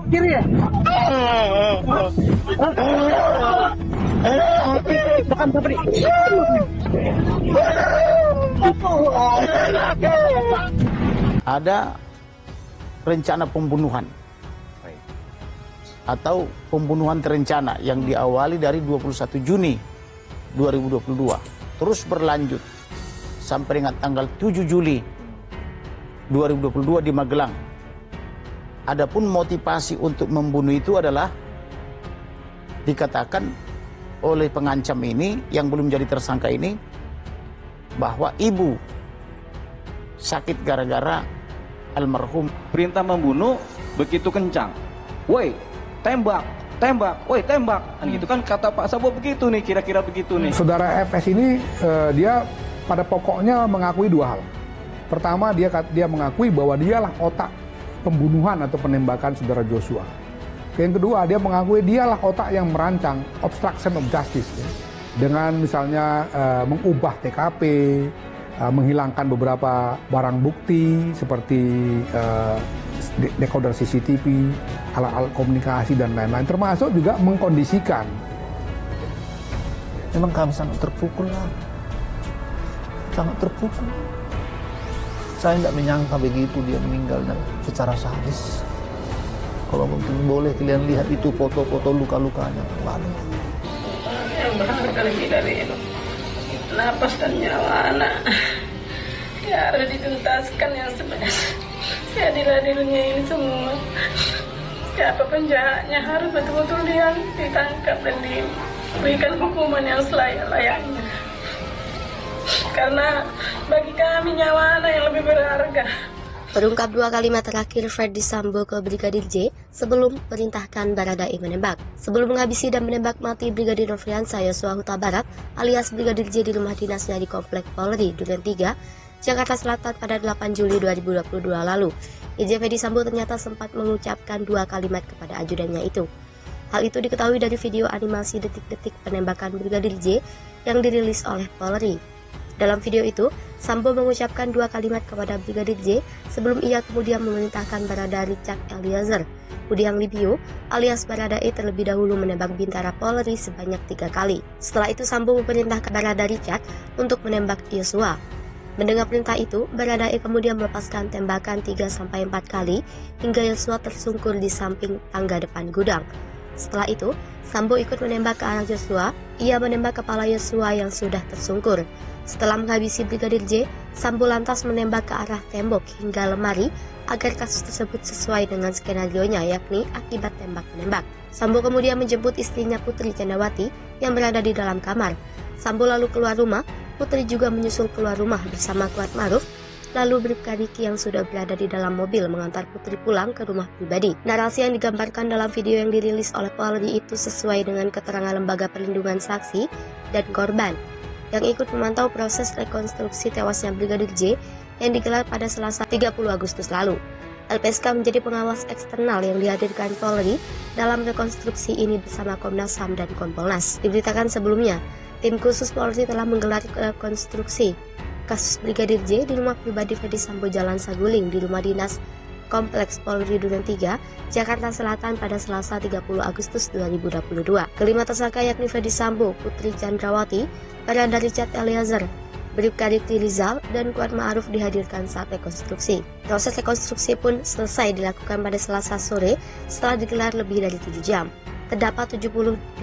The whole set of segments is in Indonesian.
Kiri ya? Bukan Febri. Ada rencana pembunuhan atau pembunuhan terencana yang diawali dari 21 Juni 2022 terus berlanjut sampai dengan tanggal 7 Juli 2022 di Magelang. Adapun motivasi untuk membunuh itu adalah dikatakan oleh pengancam ini yang belum jadi tersangka ini bahwa ibu sakit gara-gara almarhum. Perintah membunuh begitu kencang. Woi, tembak, tembak, woi tembak. Kan gitu kan kata Pak Sambo begitu nih, kira-kira begitu nih. Saudara FS ini dia pada pokoknya mengakui dua hal. Pertama, dia mengakui bahwa dialah otak pembunuhan atau penembakan saudara Joshua. Yang kedua, dia mengakui dialah otak yang merancang obstruction of justice ya. Dengan misalnya mengubah TKP, menghilangkan beberapa barang bukti seperti decoder CCTV, alat-alat komunikasi dan lain-lain, termasuk juga mengkondisikan. Memang kami sangat terpukul lah. Sangat terpukul. Saya tidak menyangka begitu dia meninggal secara sadis. Kalau mungkin boleh kalian lihat itu foto-foto luka-lukanya. Waduh. Yang berharga lebih dari itu. Napas dan nyawa anak. Ya harus dituntaskan yang sebenarnya. Seadil-adilnya ini semua. Siapa penjahatnya harus betul-betul dia ditangkap dan diberikan hukuman yang selayak-layaknya. Karena bagi kami nyawa anak yang lebih berharga. Terungkap dua kalimat terakhir Ferdy Sambo ke Brigadir J sebelum perintahkan Baradae menembak. Sebelum menghabisi dan menembak mati Brigadir Nofriansah Yosua Huta Barat alias Brigadir J di rumah dinasnya di Komplek Polri Duren 3, Jakarta Selatan pada 8 Juli 2022 lalu, Irjen Ferdy Sambo ternyata sempat mengucapkan dua kalimat kepada ajudannya itu. Hal itu diketahui dari video animasi detik-detik penembakan Brigadir J yang dirilis oleh Polri. Dalam video itu, Sambo mengucapkan dua kalimat kepada Brigadir J sebelum ia kemudian memerintahkan Barada Richard Eliezer Budiang Lumiu alias Baradae terlebih dahulu menembak Bintara Polri sebanyak 3 kali. Setelah itu Sambo memerintahkan Barada Richard untuk menembak Yosua. Mendengar perintah itu, Baradae kemudian melepaskan tembakan 3-4 kali hingga Yosua tersungkur di samping tangga depan gudang. Setelah itu, Sambo ikut menembak ke arah Yosua. Ia menembak kepala Yosua yang sudah tersungkur. Setelah menghabisi Brigadir J, Sambo lantas menembak ke arah tembok hingga lemari agar kasus tersebut sesuai dengan skenarionya, yakni akibat tembak-menembak. Sambo kemudian menjemput istrinya Putri Candrawati yang berada di dalam kamar. Sambo lalu keluar rumah. Putri juga menyusul keluar rumah bersama Kuat Maruf. Lalu Bribka Riki yang sudah berada di dalam mobil mengantar Putri pulang ke rumah pribadi. Narasi yang digambarkan dalam video yang dirilis oleh Polri itu sesuai dengan keterangan Lembaga Perlindungan Saksi dan Korban yang ikut memantau proses rekonstruksi tewasnya Brigadir J yang digelar pada Selasa 30 Agustus lalu. LPSK menjadi pengawas eksternal yang dihadirkan Polri dalam rekonstruksi ini bersama Komnas HAM dan Kompolnas. Diberitakan sebelumnya, tim khusus Polri telah menggelar rekonstruksi kasus Brigadir J di rumah pribadi Ferdy Sambo Jalan Saguling di rumah dinas Kompleks Polri Duren 3, Jakarta Selatan pada Selasa 30 Agustus 2022. Kelima tersangka yakni Ferdy Sambo, Putri Candrawati, Barada Richard Eliezer, Bribka Riki Rizal, dan Kuat Ma'ruf dihadirkan saat rekonstruksi. Proses rekonstruksi pun selesai dilakukan pada Selasa sore setelah digelar lebih dari 7 jam. Terdapat 78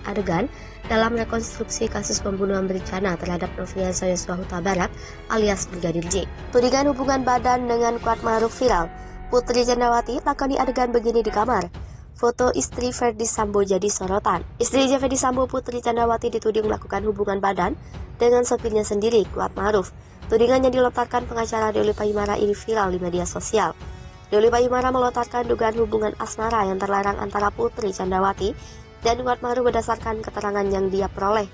adegan dalam rekonstruksi kasus pembunuhan berencana terhadap Nofriansah Yosua Huta Barat alias Brigadir J. Tudingan hubungan badan dengan Kuat Ma'ruf viral. Putri Candrawati lakoni adegan begini di kamar. Foto istri Ferdy Sambo jadi sorotan. Istri Ferdy Sambo, Putri Candrawati, dituding melakukan hubungan badan dengan sopirnya sendiri, Kuat Ma'ruf. Tudingan yang dilontarkan pengacara Deoli Payumara ini viral di media sosial. Deoli Payumara melontarkan dugaan hubungan asmara yang terlarang antara Putri Candrawati dan Kuat Ma'ruf berdasarkan keterangan yang dia peroleh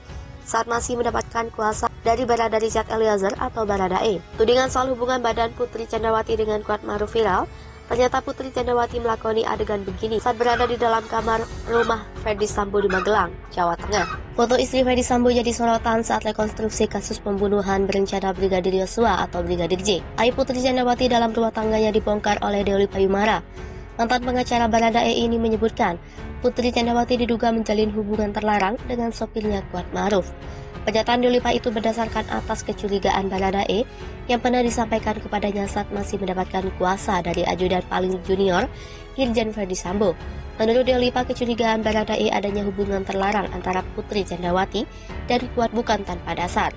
saat masih mendapatkan kuasa dari Barada Richard Eliezer atau Baradae. Tudingan soal hubungan badan Putri Candrawati dengan Kuat Ma'ruf viral Ternyata Putri Candrawati melakoni adegan begini saat berada di dalam kamar rumah Ferdy Sambo di Magelang, Jawa Tengah. Foto istri Ferdy Sambo jadi sorotan saat rekonstruksi kasus pembunuhan berencana Brigadir Yosua atau Brigadir J. Aib Putri Candrawati dalam rumah tangganya dibongkar oleh Deoli Payumara. Mantan pengacara Baradae ini menyebutkan Putri Candrawati diduga menjalin hubungan terlarang dengan sopirnya Kuat Ma'ruf. Pernyataan Deolipa itu berdasarkan atas kecurigaan Baradae yang pernah disampaikan kepadanya saat masih mendapatkan kuasa dari ajudan paling junior, Irjen Ferdy Sambo. Menurut Deolipa, kecurigaan Baradae adanya hubungan terlarang antara Putri Candrawati dan Kuat bukan tanpa dasar.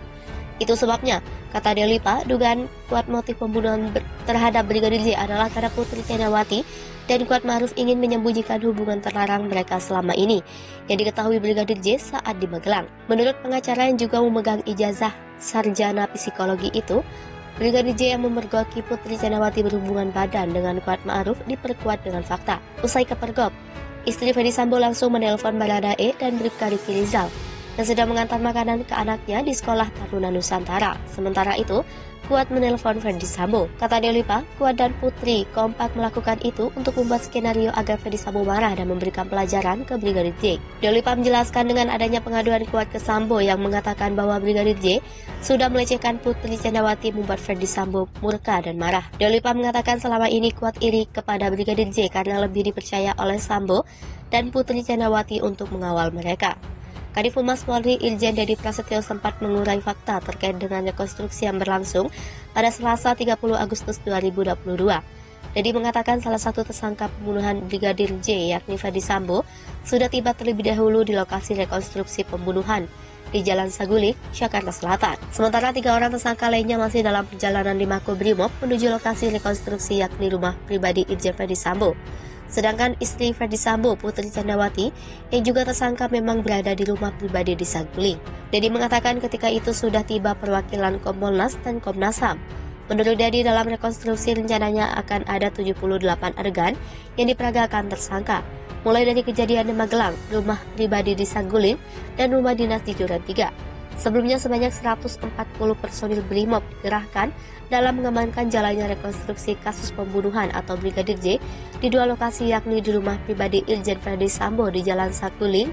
Itu sebabnya, kata Deolipa, dugaan Kuat motif pembunuhan terhadap Brigadir J adalah karena Putri Candrawati dan Kuat Ma'ruf ingin menyembunyikan hubungan terlarang mereka selama ini yang diketahui Brigadir J saat di Magelang. Menurut pengacara yang juga memegang ijazah sarjana psikologi itu, Brigadir J yang memergoki Putri Candrawati berhubungan badan dengan Kuat Ma'ruf diperkuat dengan fakta. Usai kepergok, istri Ferdy Sambo langsung menelpon Baradae dan Bribka Riki Rizal yang sedang mengantar makanan ke anaknya di sekolah Taruna Nusantara. Sementara itu, Kuat menelpon Ferdy Sambo. Kata Deolipa, Kuat dan Putri kompak melakukan itu untuk membuat skenario agar Ferdy Sambo marah dan memberikan pelajaran ke Brigadir J. Deolipa menjelaskan dengan adanya pengaduan Kuat ke Sambo yang mengatakan bahwa Brigadir J sudah melecehkan Putri Candrawati membuat Ferdy Sambo murka dan marah. Deolipa mengatakan selama ini Kuat iri kepada Brigadir J karena lebih dipercaya oleh Sambo dan Putri Candrawati untuk mengawal mereka. Kadif Humas Polri Irjen Dedi Prasetyo sempat mengurai fakta terkait dengan rekonstruksi yang berlangsung pada Selasa 30 Agustus 2022. Dedi mengatakan salah satu tersangka pembunuhan Brigadir J yakni Ferdy Sambo sudah tiba terlebih dahulu di lokasi rekonstruksi pembunuhan di Jalan Saguling, Jakarta Selatan. Sementara 3 orang tersangka lainnya masih dalam perjalanan di Makobrimob menuju lokasi rekonstruksi yakni rumah pribadi Irjen Ferdy Sambo. Sedangkan istri Ferdy Sambo, Putri Candrawati, yang juga tersangka memang berada di rumah pribadi di Saguling. Dedi mengatakan ketika itu sudah tiba perwakilan Kompolnas dan Komnas HAM. Menurut Dedi, dalam rekonstruksi rencananya akan ada 78 adegan yang diperagakan tersangka, mulai dari kejadian di Magelang, rumah pribadi di Saguling, dan rumah dinas di Duren 3. Sebelumnya sebanyak 140 personil BRIMOB dikerahkan dalam mengamankan jalannya rekonstruksi kasus pembunuhan atau Brigadir J di 2 lokasi yakni di rumah pribadi Irjen Ferdy Sambo di Jalan Saguling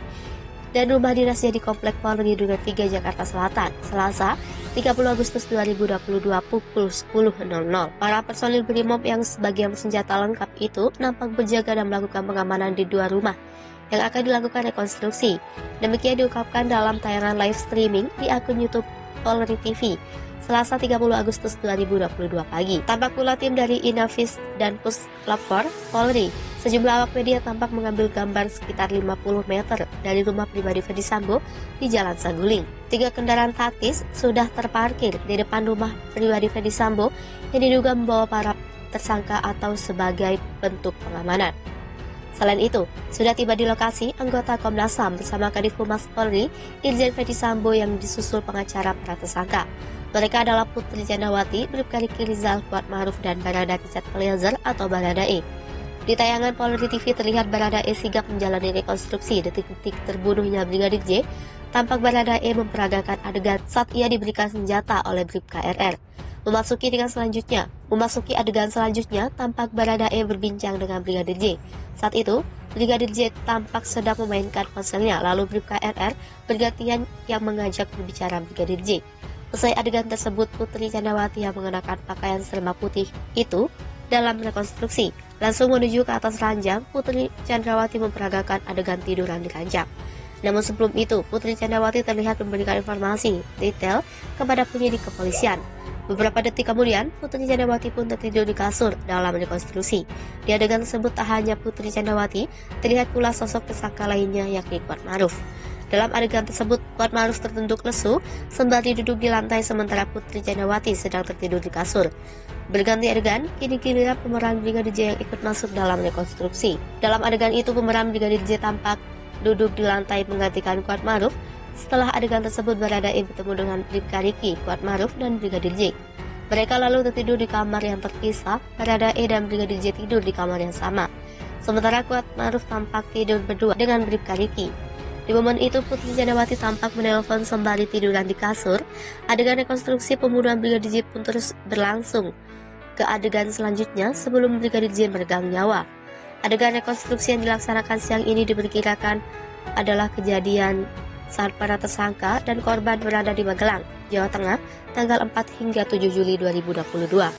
dan rumah dinasnya di Komplek Polri Duren 3 Jakarta Selatan, Selasa 30 Agustus 2022 pukul 10.00. Para personil BRIMOB yang sebagian senjata lengkap itu nampak berjaga dan melakukan pengamanan di 2 rumah yang akan dilakukan rekonstruksi. Demikian diungkapkan dalam tayangan live streaming di akun YouTube Polri TV Selasa 30 Agustus 2022 pagi. Tampak pula tim dari Inavis dan Puslap 4 Polri. Sejumlah awak media tampak mengambil gambar sekitar 50 meter dari rumah pribadi Ferdy Sambo di Jalan Saguling. 3 kendaraan taktis sudah terparkir di depan rumah pribadi Ferdy Sambo yang diduga membawa para tersangka atau sebagai bentuk pengamanan. Selain itu, sudah tiba di lokasi anggota Komnas HAM bersama Kadif Humas Polri, Irjen Ferdy Sambo yang disusul pengacara para tersangka. Mereka adalah Putri Candrawati, Bribka Riki Rizal, Kuat Ma'ruf, dan Barada Richard Eliezer atau Baradae. Di tayangan Polri TV terlihat Baradae sigap menjalani rekonstruksi detik-detik terbunuhnya Brigadir J. Tampak Baradae memperagakan adegan saat ia diberikan senjata oleh Bribka RR. Memasuki adegan selanjutnya, tampak Baradae berbincang dengan Brigadir J. Saat itu, Brigadir J tampak sedang memainkan ponselnya, lalu Bribka RR bergantian yang mengajak berbicara Brigadir J. Usai adegan tersebut, Putri Candrawati yang mengenakan pakaian serba putih itu dalam rekonstruksi langsung menuju ke atas ranjang. Putri Candrawati memperagakan adegan tiduran di ranjang. Namun sebelum itu, Putri Candrawati terlihat memberikan informasi detail kepada penyidik kepolisian. Beberapa detik kemudian, Putri Candrawati pun tertidur di kasur dalam rekonstruksi. Di adegan tersebut tak hanya Putri Candrawati, terlihat pula sosok tersangka lainnya yakni Kuat Ma'ruf. Dalam adegan tersebut, Kuat Ma'ruf tertunduk lesu sembari duduk di lantai sementara Putri Candrawati sedang tertidur di kasur. Berganti adegan, kini giliran pemeran Brigadir J yang ikut masuk dalam rekonstruksi. Dalam adegan itu, pemeran Brigadir J tampak duduk di lantai menggantikan Kuat Ma'ruf. Setelah adegan tersebut, Baradae bertemu dengan Bribka Riki, Kuat Ma'ruf, dan Brigadir J. Mereka lalu tertidur di kamar yang terpisah. Baradae dan Brigadir J tidur di kamar yang sama. Sementara Kuat Ma'ruf tampak tidur berdua dengan Bribka Riki. Di momen itu, Putri Candrawati tampak menelpon sembari tiduran di kasur. Adegan rekonstruksi pembunuhan Brigadir J pun terus berlangsung. ke adegan selanjutnya sebelum Brigadir J meregang nyawa. Adegan rekonstruksi yang dilaksanakan siang ini diperkirakan adalah kejadian saat para tersangka dan korban berada di Magelang, Jawa Tengah, tanggal 4 hingga 7 Juli 2022.